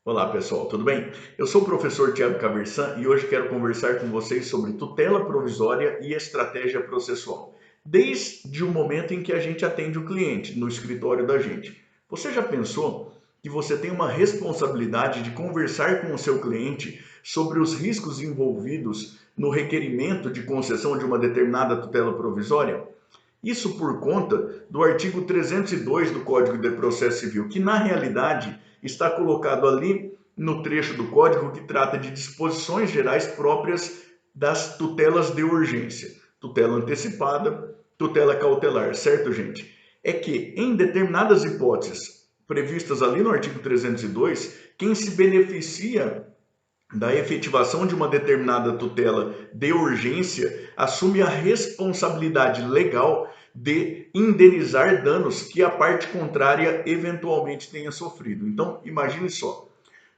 Olá pessoal, tudo bem? Eu sou o professor Tiago Caversan e hoje quero conversar com vocês sobre tutela provisória e estratégia processual. Desde o momento em que a gente atende o cliente no escritório da gente. Você já pensou que você tem uma responsabilidade de conversar com o seu cliente sobre os riscos envolvidos no requerimento de concessão de uma determinada tutela provisória? Isso por conta do artigo 302 do Código de Processo Civil, que na realidade está colocado ali no trecho do Código que trata de disposições gerais próprias das tutelas de urgência. Tutela antecipada, tutela cautelar, certo, gente? É que em determinadas hipóteses previstas ali no artigo 302, quem se beneficia da efetivação de uma determinada tutela de urgência assume a responsabilidade legal de indenizar danos que a parte contrária eventualmente tenha sofrido. Então, imagine só,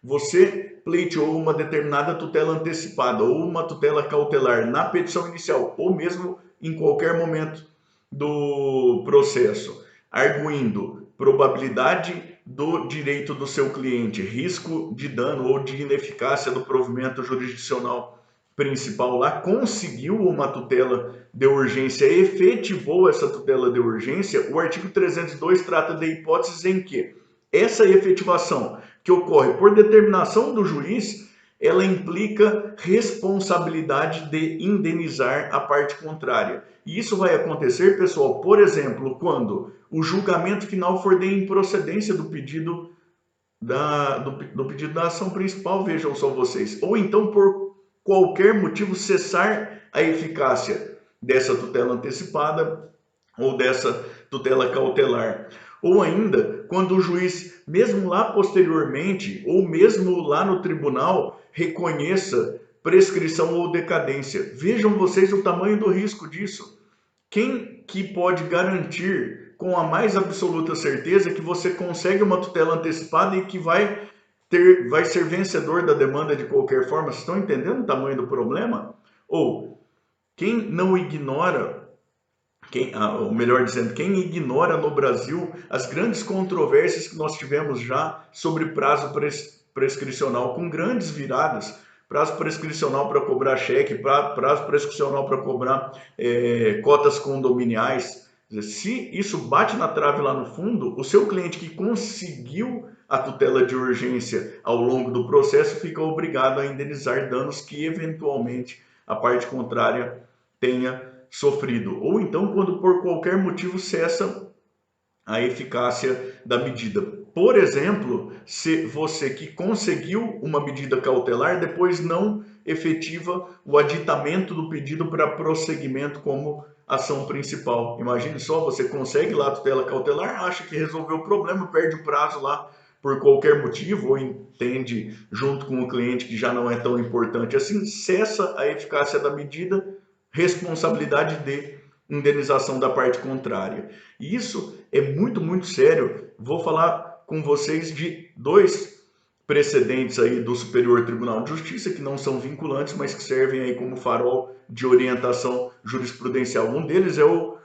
você pleiteou uma determinada tutela antecipada ou uma tutela cautelar na petição inicial ou mesmo em qualquer momento do processo, arguindo probabilidade do direito do seu cliente, risco de dano ou de ineficácia do provimento jurisdicional principal lá, conseguiu uma tutela de urgência, efetivou essa tutela de urgência, o artigo 302 trata de hipóteses em que essa efetivação que ocorre por determinação do juiz, ela implica responsabilidade de indenizar a parte contrária. E isso vai acontecer, pessoal, por exemplo, quando o julgamento final for de improcedência do pedido do pedido da ação principal, vejam só vocês. Ou então, por qualquer motivo, cessar a eficácia dessa tutela antecipada ou dessa tutela cautelar. Ou ainda, quando o juiz, mesmo lá posteriormente, ou mesmo lá no tribunal, reconheça prescrição ou decadência. Vejam vocês o tamanho do risco disso. Quem que pode garantir com a mais absoluta certeza que você consegue uma tutela antecipada e que vai ser vencedor da demanda de qualquer forma? Vocês estão entendendo o tamanho do problema? Ou quem não ignora, ou melhor dizendo, quem ignora no Brasil as grandes controvérsias que nós tivemos já sobre prazo prescricional, com grandes viradas, prazo prescricional para cobrar cheque, prazo prescricional para cobrar cotas condominiais. Se isso bate na trave lá no fundo, o seu cliente que conseguiu a tutela de urgência ao longo do processo fica obrigado a indenizar danos que eventualmente a parte contrária tenha sofrido. Ou então quando por qualquer motivo cessa a eficácia da medida. Por exemplo, se você que conseguiu uma medida cautelar depois não efetiva o aditamento do pedido para prosseguimento como ação principal. Imagine só, você consegue lá a tutela cautelar, acha que resolveu o problema, perde o prazo lá por qualquer motivo, ou entende junto com o cliente que já não é tão importante assim, cessa a eficácia da medida, responsabilidade de indenização da parte contrária. E isso é muito sério. Vou falar com vocês de dois precedentes aí do Superior Tribunal de Justiça que não são vinculantes, mas que servem aí como farol de orientação jurisprudencial. Um deles é o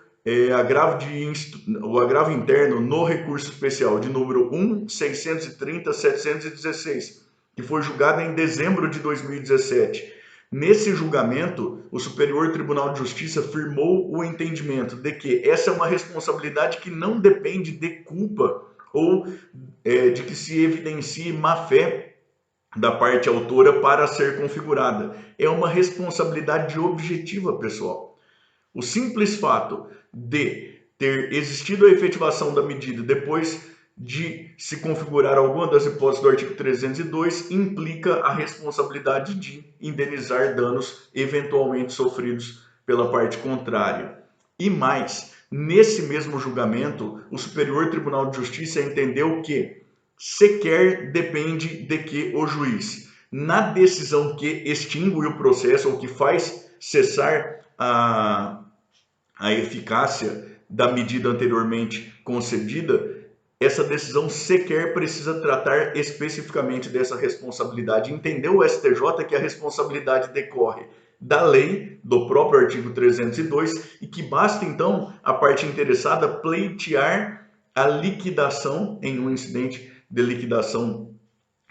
agravo interno no recurso especial de número 1.630.716, que foi julgado em dezembro de 2017. Nesse julgamento, o Superior Tribunal de Justiça firmou o entendimento de que essa é uma responsabilidade que não depende de culpa ou de que se evidencie má-fé da parte autora para ser configurada. É uma responsabilidade objetiva, pessoal. O simples fato de ter existido a efetivação da medida depois de se configurar alguma das hipóteses do artigo 302 implica a responsabilidade de indenizar danos eventualmente sofridos pela parte contrária. E mais, nesse mesmo julgamento, o Superior Tribunal de Justiça entendeu que sequer depende de que o juiz, na decisão que extingue o processo ou que faz cessar a eficácia da medida anteriormente concedida, essa decisão sequer precisa tratar especificamente dessa responsabilidade. Entendeu o STJ que a responsabilidade decorre da lei, do próprio artigo 302, e que basta então a parte interessada pleitear a liquidação em um incidente de liquidação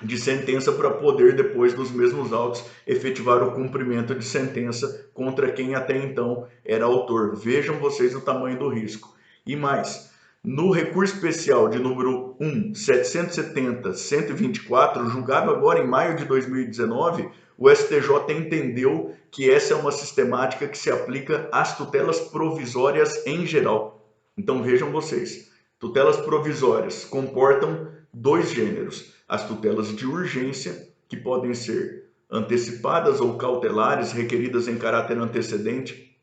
de sentença para poder, depois dos mesmos autos, efetivar o cumprimento de sentença contra quem até então era autor. Vejam vocês o tamanho do risco. E mais, no recurso especial de número 1.770.124, julgado agora em maio de 2019, o STJ entendeu que essa é uma sistemática que se aplica às tutelas provisórias em geral. Então vejam vocês, tutelas provisórias comportam dois gêneros: as tutelas de urgência, que podem ser antecipadas ou cautelares, requeridas em caráter antecedente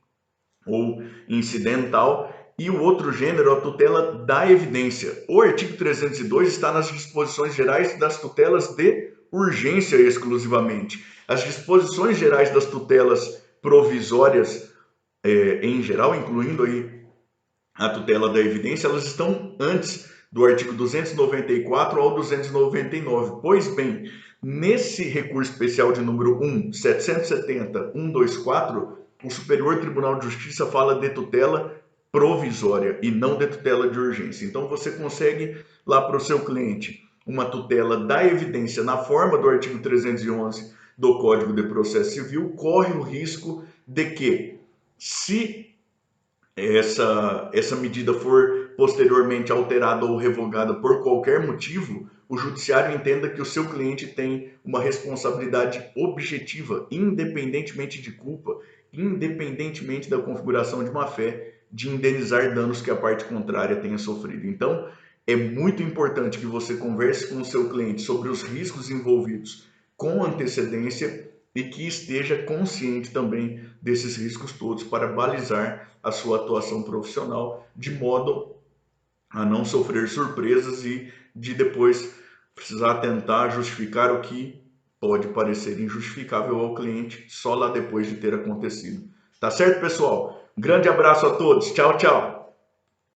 ou incidental, e o outro gênero, a tutela da evidência. O artigo 302 está nas disposições gerais das tutelas de urgência exclusivamente. As disposições gerais das tutelas provisórias, em geral, incluindo aí a tutela da evidência, elas estão antes do artigo 294 ao 299. Pois bem, nesse recurso especial de número 1.770.124, o Superior Tribunal de Justiça fala de tutela provisória e não de tutela de urgência. Então você consegue lá para o seu cliente uma tutela da evidência na forma do artigo 311 do Código de Processo Civil, corre o risco de que, se essa medida for posteriormente alterada ou revogada por qualquer motivo, o judiciário entenda que o seu cliente tem uma responsabilidade objetiva, independentemente de culpa, independentemente da configuração de má-fé, de indenizar danos que a parte contrária tenha sofrido. Então, é muito importante que você converse com o seu cliente sobre os riscos envolvidos com antecedência e que esteja consciente também desses riscos todos para balizar a sua atuação profissional, de modo a não sofrer surpresas e de depois precisar tentar justificar o que pode parecer injustificável ao cliente só lá depois de ter acontecido. Tá certo, pessoal? Um grande abraço a todos. Tchau, tchau.